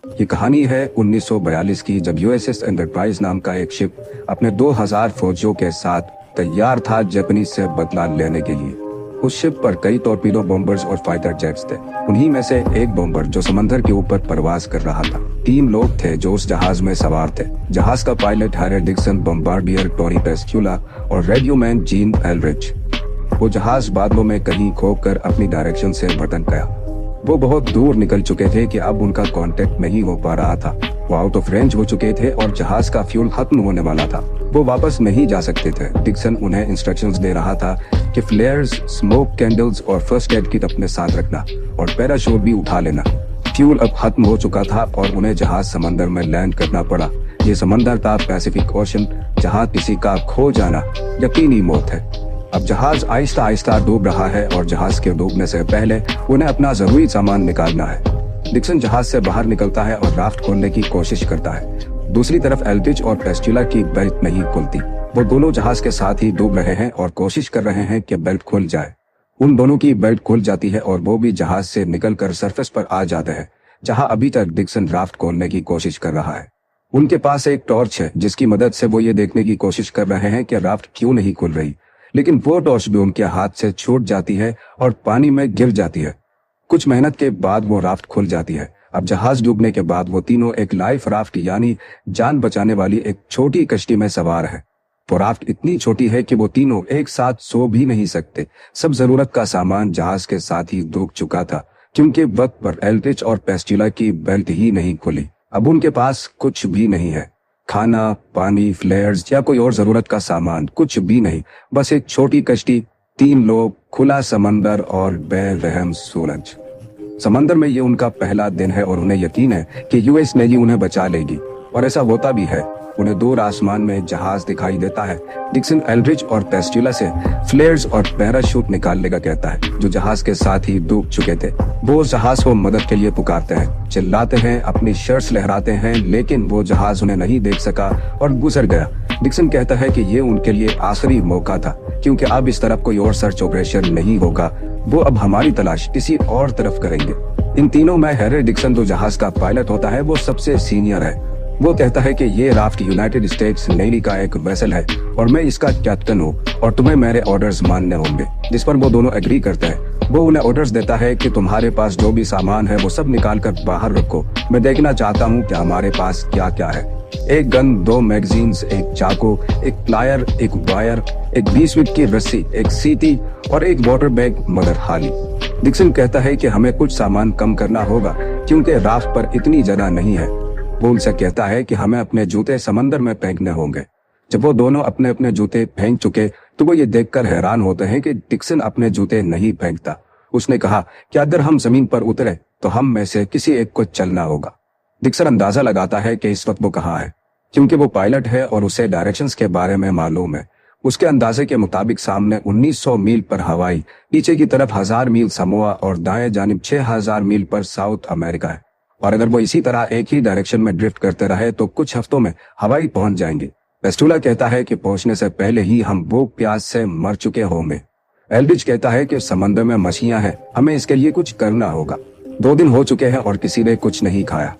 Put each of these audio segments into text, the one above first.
ये कहानी है 1942 की, जब यूएसएस एंटरप्राइज नाम का एक शिप अपने 2000 फौजियों के साथ तैयार था जापानीज से बदला लेने के लिए। उस शिप पर कई टॉर्पीडो बॉम्बर्स और फाइटर जेट्स थे। उन्हीं में से एक बॉम्बर जो समंदर के ऊपर प्रवास कर रहा था। 3 लोग थे जो उस जहाज में सवार थे। जहाज का pilot Harry Dixon, bombardier Tony Pescula और रेडियोमैन जीन एल्ड्रिच। वो जहाज बादलों में कहीं खोकर अपनी डायरेक्शन से भटक गया। वो बहुत दूर निकल चुके थे कि अब उनका कांटेक्ट नहीं हो पा रहा था। वो आउट ऑफ रेंज हो चुके थे और जहाज का फ्यूल खत्म होने वाला था। वो वापस नहीं जा सकते थे। डिक्सन उन्हें इंस्ट्रक्शंस दे रहा था कि फ्लेयर्स, स्मोक कैंडल्स और फर्स्ट एड किट अपने साथ रखना और पैराशूट भी उठा लेना। फ्यूल अब खत्म हो चुका था और उन्हें जहाज समंदर में लैंड करना पड़ा। ये समंदर था पैसिफिक ओशन, जहाँ किसी का खो जाना यकीनी मौत है। अब जहाज आहिस्ता आहिस्ता डूब रहा है और जहाज के डूबने से पहले उन्हें अपना जरूरी सामान निकालना है। डिक्सन जहाज से बाहर निकलता है और राफ्ट खोलने की कोशिश करता है। दूसरी तरफ एल्ड्रिच और पेस्क्यूला की बेल्ट नहीं खुलती। वो दोनों जहाज के साथ ही डूब रहे हैं और कोशिश कर रहे हैं कि बेल्ट खुल जाए। उन दोनों की बेल्ट खुल जाती है और वो भी जहाज से निकलकर सरफेस पर आ जाते हैं, जहां अभी तक डिक्सन राफ्ट खोलने की कोशिश कर रहा है। उनके पास एक टॉर्च है जिसकी मदद से वो ये देखने की कोशिश कर रहे हैं कि राफ्ट क्यों नहीं खुल रही, लेकिन वो टॉर्च भी उनके हाथ से छूट जाती है और पानी में गिर जाती है। कुछ मेहनत के बाद वो राफ्ट खुल जाती है। अब जहाज डूबने के बाद वो तीनों एक लाइफ राफ्ट यानी जान बचाने वाली एक छोटी कश्ती में सवार है। वो राफ्ट इतनी छोटी है कि वो तीनों एक साथ सो भी नहीं सकते। सब जरूरत का सामान जहाज के साथ ही डूब चुका था, क्योंकि वक्त पर एल्ड्रिच और पेस्क्यूला की बेल्ट ही नहीं खुली। अब उनके पास कुछ भी नहीं है, खाना, पानी, फ्लेयर्स या कोई और जरूरत का सामान, कुछ भी नहीं। बस एक छोटी कश्ती, 3 लोग, खुला समंदर और बेरहम सूरज। समंदर में ये उनका पहला दिन है और उन्हें यकीन है कि यूएस नेवी उन्हें बचा लेगी, और ऐसा होता भी है। उन्हें दूर आसमान में जहाज दिखाई देता है। डिक्सन एल्ड्रिच और पेस्क्यूला से फ्लेयर्स और पैराशूट निकालने का कहता है, जो जहाज के साथ ही डूब चुके थे। वो जहाज को मदद के लिए पुकारते हैं, चिल्लाते हैं, अपनी शर्ट्स लहराते हैं, लेकिन वो जहाज उन्हें नहीं देख सका और गुजर गया। डिक्सन कहता है कि ये उनके लिए आखिरी मौका था, क्योंकि अब इस तरफ कोई और सर्च ऑपरेशन नहीं होगा। वो अब हमारी तलाश किसी और तरफ करेंगे। इन तीनों में हैरी डिक्सन, जो जहाज का पायलट होता है, वो सबसे सीनियर है। वो कहता है कि ये राफ्ट यूनाइटेड स्टेट्स नेवी का एक वेसल है और मैं इसका कैप्टन हूँ और तुम्हें मेरे ऑर्डर्स मानने होंगे। जिस पर वो दोनों एग्री करते हैं। वो उन्हें ऑर्डर्स देता है कि तुम्हारे पास जो भी सामान है वो सब निकाल कर बाहर रखो। मैं देखना चाहता हूँ कि हमारे पास क्या क्या है। एक गन, 2 मैगजीन्स, एक चाकू, एक प्लायर, एक वायर, एक 20 फीट की रस्सी, एक सीटी और एक वाटर बैग मगर खाली। डिक्सन कहता है कि हमें कुछ सामान कम करना होगा, क्योंकि राफ्ट पर इतनी जगह नहीं है। वो उनसे कहता है कि हमें अपने जूते समंदर में फेंकने होंगे। जब वो दोनों अपने अपने जूते फेंक चुके तो वो ये देखकर हैरान होते हैं कि डिक्सन अपने जूते नहीं फेंकता। उसने कहा कि अगर हम जमीन पर उतरे तो हम में से किसी एक को चलना होगा। डिक्सन अंदाजा लगाता है कि इस वक्त वो कहाँ है, क्योंकि वो पायलट है और उसे डायरेक्शंस के बारे में मालूम है। उसके अंदाजे के मुताबिक सामने 1900 मील पर हवाई, पीछे की तरफ 1000 मील समोआ और दाएं जानिब 6000 मील पर साउथ अमेरिका है। और अगर वो इसी तरह एक ही डायरेक्शन में ड्रिफ्ट करते रहे तो कुछ हफ्तों में हवाई पहुंच जाएंगे। पेस्क्यूला कहता है कि पहुंचने से पहले ही हम भूख प्यास से मर चुके होंगे। एल्ड्रिच कहता है कि समंदर में मछलियां हैं, हमें इसके लिए कुछ करना होगा। 2 दिन हो चुके हैं और किसी ने कुछ नहीं खाया।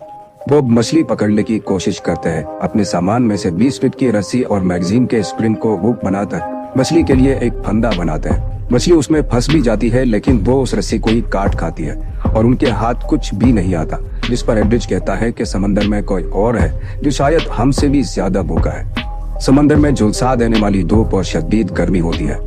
वो मछली पकड़ने की कोशिश करते हैं। अपने सामान में से 20 फीट की रस्सी और मैगजीन के स्प्रिंग को हुक बनाकर मछली के लिए एक फंदा बनाते हैं। मछली उसमें फंस भी जाती है, लेकिन वो उस रस्सी को ही काट खाती है और उनके हाथ कुछ भी नहीं आता। जिस पर एल्ड्रिच कहता है कि समंदर में कोई और है जो शायद हमसे भी ज्यादा भूखा है। समंदर में झुलसा देने वाली धूप और शदीद गर्मी होती है।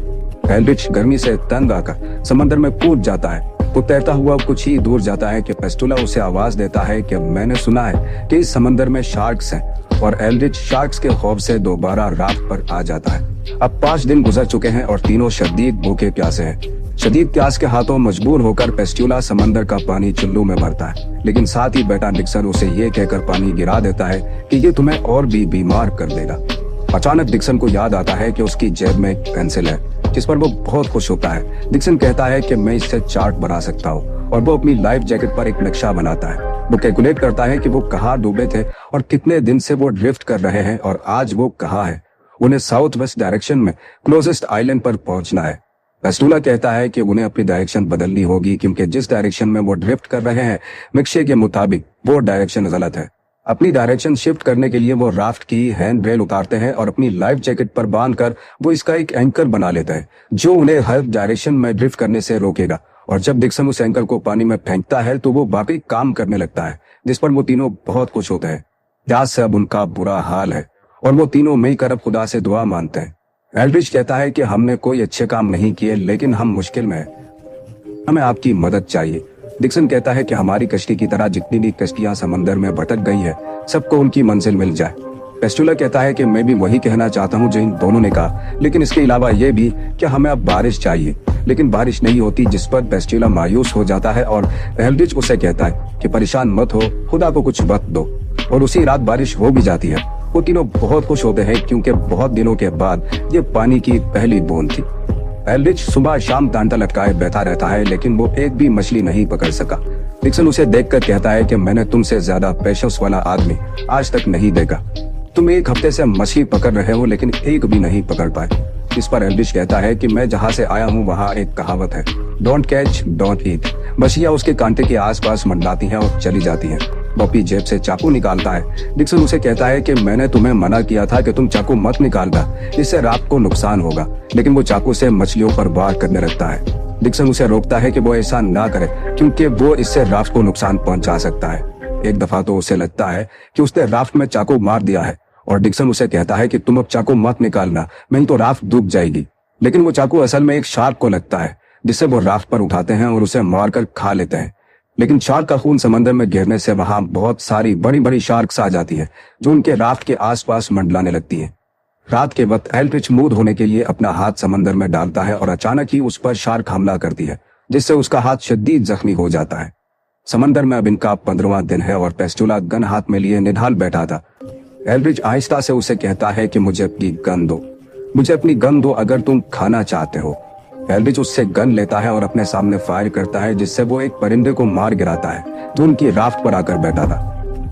एल्ड्रिच गर्मी से तंग आकर समंदर में कूद जाता है। वो तैरता हुआ कुछ ही दूर जाता है कि पेस्क्यूला उसे आवाज देता है कि मैंने सुना है कि इस समंदर में शार्क्स हैं, और एल्ड्रिच शार्क्स के खौफ से दोबारा राफ्ट पर आ जाता है। अब 5 दिन गुजर चुके हैं और तीनों शदीद भूखे प्यासे हैं। शदीद प्यास के हाथों मजबूर होकर पेस्क्यूला समंदर का पानी चुल्लू में भरता है, लेकिन साथ ही बेटा डिक्सन उसे ये कहकर पानी गिरा देता है कि ये तुम्हें और भी बीमार कर देगा। अचानक डिक्सन को याद आता है कि उसकी जेब में एक पेंसिल है, जिस पर वो बहुत खुश होता है। डिक्सन कहता है कि मैं इससे चार्ट बना सकता हूँ, और वो अपनी लाइफ जैकेट पर एक नक्शा बनाता है। वो कैलकुलेट करता है कि वो कहाँ डूबे थे और कितने दिन से वो ड्रिफ्ट कर रहे हैं और आज वो कहाँ है। उन्हें साउथ वेस्ट डायरेक्शन में क्लोजेस्ट आइलैंड पर पहुंचना है। पेस्क्यूला कहता है कि उन्हें अपनी डायरेक्शन बदलनी होगी, क्योंकि जिस डायरेक्शन में वो ड्रिफ्ट कर रहे हैं नक्शे के मुताबिक वो डायरेक्शन गलत है। अपनी डायरेक्शन शिफ्ट करने के लिए वो राफ्ट की हैंड रेल उतारते हैं और अपनी लाइफ जैकेट पर बांधकर वो इसका एक एंकर बना लेते हैं जो उन्हें हर डायरेक्शन में ड्रिफ्ट करने से रोकेगा। और जब डिक्सन उस एंकर को पानी में फेंकता है तो वो वाकई काम करने लगता है, जिस पर वो तीनों बहुत खुश होते हैं। प्यास से अब उनका बुरा हाल है और वो तीनों मिलकर अब खुदा से दुआ मांगते हैं। एल्ड्रिच कहता है कि हमने कोई अच्छे काम नहीं किए, लेकिन हम मुश्किल में हैं, हमें आपकी मदद चाहिए। डिक्सन कहता है कि हमारी कश्ती की तरह जितनी भी कश्तियां समंदर में भटक गई है, सबको उनकी मंजिल मिल जाए। पेस्टुला कहता है कि मैं भी वही कहना चाहता हूं जो इन दोनों ने कहा, लेकिन इसके अलावा यह भी कि हमें अब बारिश चाहिए। लेकिन बारिश नहीं होती, जिस पर पेस्टुला मायूस हो जाता है और एल्ड्रिच उसे कहता है कि परेशान मत हो, खुदा को कुछ वक्त दो। और उसी रात बारिश हो भी जाती है। वो तीनों बहुत खुश होते हैं क्योंकि बहुत दिनों के बाद ये पानी की पहली बूंद थी। एल्ड्रिच सुबह शाम डांटा लटकाए बैठा रहता है, लेकिन वो एक भी मछली नहीं पकड़ सका। डिक्सन उसे देखकर कहता है कि मैंने तुमसे ज्यादा पेशेंस वाला आदमी आज तक नहीं देखा। तुम एक हफ्ते से मछली पकड़ रहे हो लेकिन एक भी नहीं पकड़ पाए। इस पर एल्ड्रिच कहता है कि मैं जहाँ से आया हूँ वहाँ एक कहावत है, डोंट कैच डोंट ईट। मछलियाँ उसके कांटे के आसपास मंडराती हैं और चली जाती हैं। बॉपी जेब से चाकू निकालता है। डिक्सन उसे कहता है कि मैंने तुम्हें मना किया था कि तुम चाकू मत निकालना, इससे रात को नुकसान होगा। लेकिन वो चाकू से मछलियों पर वार करने लगता है। डिक्सन उसे रोकता है कि वो ऐसा ना करे क्योंकि वो इससे राफ्ट को नुकसान पहुंचा सकता है। एक दफा तो उसे लगता है कि उसने राफ्ट में चाकू मार दिया है और डिक्सन उसे कहता है कि तुम अब चाकू मत निकालना, नहीं तो राफ्ट डूब जाएगी। लेकिन वो चाकू असल में एक शार्क को लगता है, जिससे वो राफ्ट पर उठाते हैं और उसे मारकर खा लेते हैं। लेकिन शार्क का खून समंदर में गिरने से वहां बहुत सारी बड़ी बड़ी शार्क्स आ जाती है जो उनके राफ्ट के आसपास मंडलाने लगती है। रात के वक्त एल्ड्रिच मूड होने के लिए अपना हाथ समंदर में डालता है और अचानक ही उस पर शार्क हमला करती है, जिससे उसका हाथ शदीद जख्मी हो जाता है। समंदर में अब इनका 15वां दिन है और पेस्टुला गन हाथ में लिए निढाल बैठा था। एल्ड्रिच आहिस्ता से उसे कहता है कि मुझे अपनी गन दो, मुझे अपनी गन दो अगर तुम खाना चाहते हो। एल्ड्रिच उससे गन लेता है और अपने सामने फायर करता है, जिससे वो एक परिंदे को मार गिराता है जो उनकी राफ्ट पर आकर बैठा था।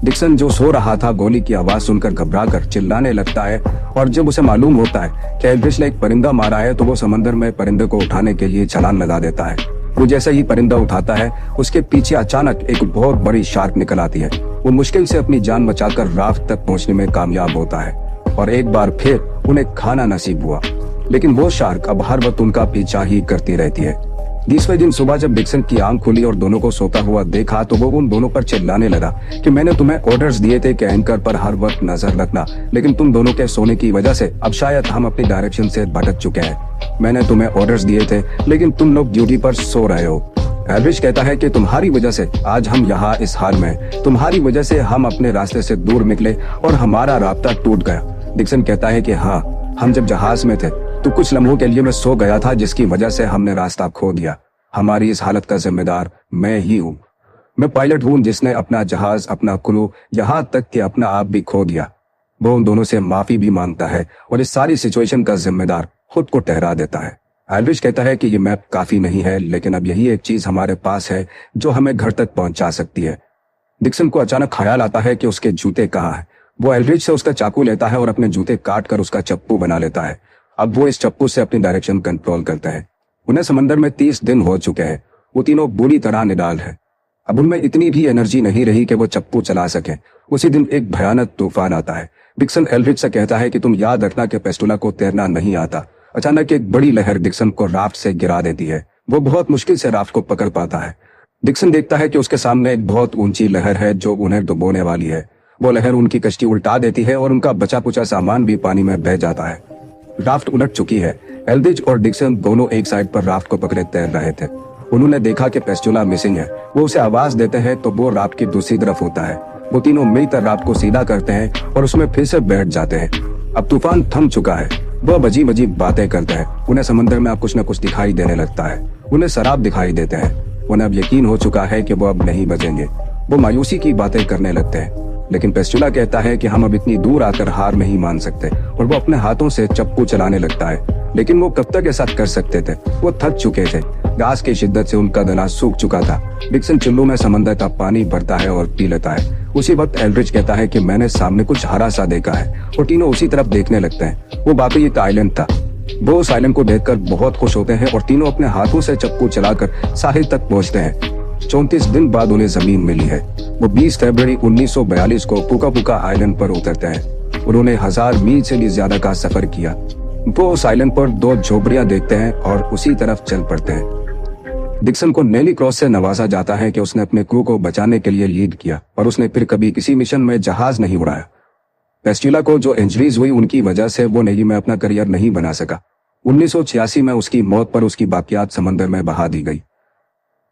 डिक्सन जो सो रहा था गोली की आवाज सुनकर घबराकर चिल्लाने लगता है और जब उसे मालूम होता है कि एल्ड्रिच ने एक परिंदा मारा है तो वो समंदर में परिंदे को उठाने के लिए छलांग लगा देता है। वो जैसे ही परिंदा उठाता है उसके पीछे अचानक एक बहुत बड़ी शार्क निकल आती है। वो मुश्किल से अपनी जान बचाकर राफ्ट तक पहुंचने में कामयाब होता है और एक बार फिर उन्हें खाना नसीब हुआ। लेकिन वो शार्क अब हर वक्त उनका पीछा ही करती रहती है। 20वें दिन सुबह जब डिक्सन की आंख खुली और दोनों को सोता हुआ देखा तो वो उन दोनों पर चिल्लाने लगा कि मैंने तुम्हें ऑर्डर्स दिए थे कि एंकर पर हर वक्त नजर रखना, लेकिन तुम दोनों के सोने की वजह से अब शायद हम अपनी डायरेक्शन से भटक चुके हैं। मैंने तुम्हें ऑर्डर्स दिए थे लेकिन तुम लोग ड्यूटी पर सो रहे हो। एल्ड्रिच कहता है कि तुम्हारी वजह से आज हम यहाँ इस हाल में, तुम्हारी वजह से हम अपने रास्ते से दूर निकले और हमारा रास्ता टूट गया। डिक्सन कहता है कि हाँ, हम जब जहाज में थे तो कुछ लम्हों के लिए मैं सो गया था, जिसकी वजह से हमने रास्ता खो दिया। हमारी इस हालत का जिम्मेदार मैं ही हूँ। मैं पायलट हूँ जिसने अपना जहाज, अपना क्रू, यहाँ तक कि अपना आप भी खो दिया। वो उन दोनों से माफी भी मांगता है और इस सारी सिचुएशन का जिम्मेदार खुद को ठहरा देता है। एल्ड्रिच कहता है कि ये मैप काफी नहीं है, लेकिन अब यही एक चीज हमारे पास है जो हमें घर तक पहुंचा सकती है। डिक्सन को अचानक ख्याल आता है कि उसके जूते कहाँ हैं। वो एल्ड्रिच से उसका चाकू लेता है और अपने जूते काट कर उसका चप्पू बना लेता है। अब वो इस चप्पू से अपनी डायरेक्शन कंट्रोल करता है। उन्हें समंदर में 30 दिन हो चुके हैं। वो तीनों बुरी तरह निडाल है। अब उनमें इतनी भी एनर्जी नहीं रही कि वो चप्पू चला सके। उसी दिन एक भयानक तूफान आता है। डिक्सन एल्ड्रिच से कहता है कि तुम याद रखना कि पेस्टुला को तैरना नहीं आता। अचानक एक बड़ी लहर डिक्सन को राफ्ट से गिरा देती है। वो बहुत मुश्किल से राफ्ट को पकड़ पाता है। डिक्सन देखता है कि उसके सामने एक बहुत ऊंची लहर है जो उन्हें डुबोने वाली है। वो लहर उनकी कश्ती उल्टा देती है और उनका बचा कुचा सामान भी पानी में बह जाता है। राफ्ट उलट चुकी है। एल्ड्रिच और डिक्सन दोनों एक साइड पर राफ्ट को पकड़े तैर रहे थे। उन्होंने देखा कि पेस्टुला मिसिंग है। वो उसे आवाज देते हैं तो वो राफ्ट की दूसरी तरफ होता है। वो तीनों मिलकर राफ्ट को सीधा करते हैं और उसमें फिर से बैठ जाते हैं। अब तूफान थम चुका है। वो अजीब अजीब बातें करते हैं। उन्हें समंदर में अब कुछ न कुछ दिखाई देने लगता है। उन्हें शराब दिखाई देते हैं। उन्हें अब यकीन हो चुका है कि वो अब नहीं बचेंगे। वो मायूसी की बातें करने लगते हैं। लेकिन पेस्टुला कहता है कि हम अब इतनी दूर आकर हार नहीं मान सकते और वो अपने हाथों से चप्पू चलाने लगता है। लेकिन वो कब तक ऐसा कर सकते थे? वो थक चुके थे। घास की शिद्दत से उनका गला सूख चुका था। डिक्सन चुल्लू में समंदर का पानी भरता है और पी लेता है। उसी वक्त एल्ड्रिच कहता है कि मैंने सामने कुछ हरा सा देखा है और तीनों उसी तरफ देखने लगते हैं। वो वाकई एक आइलैंड था। वो उस आइलैंड को देखकर बहुत खुश होते हैं और तीनों अपने हाथों से चप्पू चलाकर साहिल तक पहुंचते हैं। 34 दिन बाद उन्हें जमीन मिली है। वो 20 फरवरी 1942 को पुका पुका आइलैंड पर उतरते हैं। उन्होंने 1000 मील से भी ज्यादा का सफर किया। वो उस आइलैंड पर 2 झोपड़ियां देखते हैं और उसी तरफ चल पड़ते हैं। डिक्सन को नेली क्रॉस से नवाजा जाता है कि उसने अपने क्रू को बचाने के लिए लीड किया और उसने फिर कभी किसी मिशन में जहाज नहीं उड़ाया। पेस्ट्यूला को जो इंजरीज हुई उनकी वजह से वो नेवी में अपना करियर नहीं बना सका। 1986 में उसकी मौत पर उसकी बाकियात समंदर में बहा दी गई।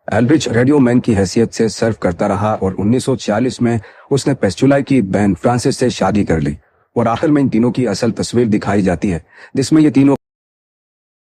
एल्ड्रिच रेडियो मैन की हैसियत से सर्व करता रहा और 1946 में उसने पेस्ट्यूला की बहन फ्रांसिस से शादी कर ली और आखिर में इन तीनों की असल तस्वीर दिखाई जाती है, जिसमें ये तीनों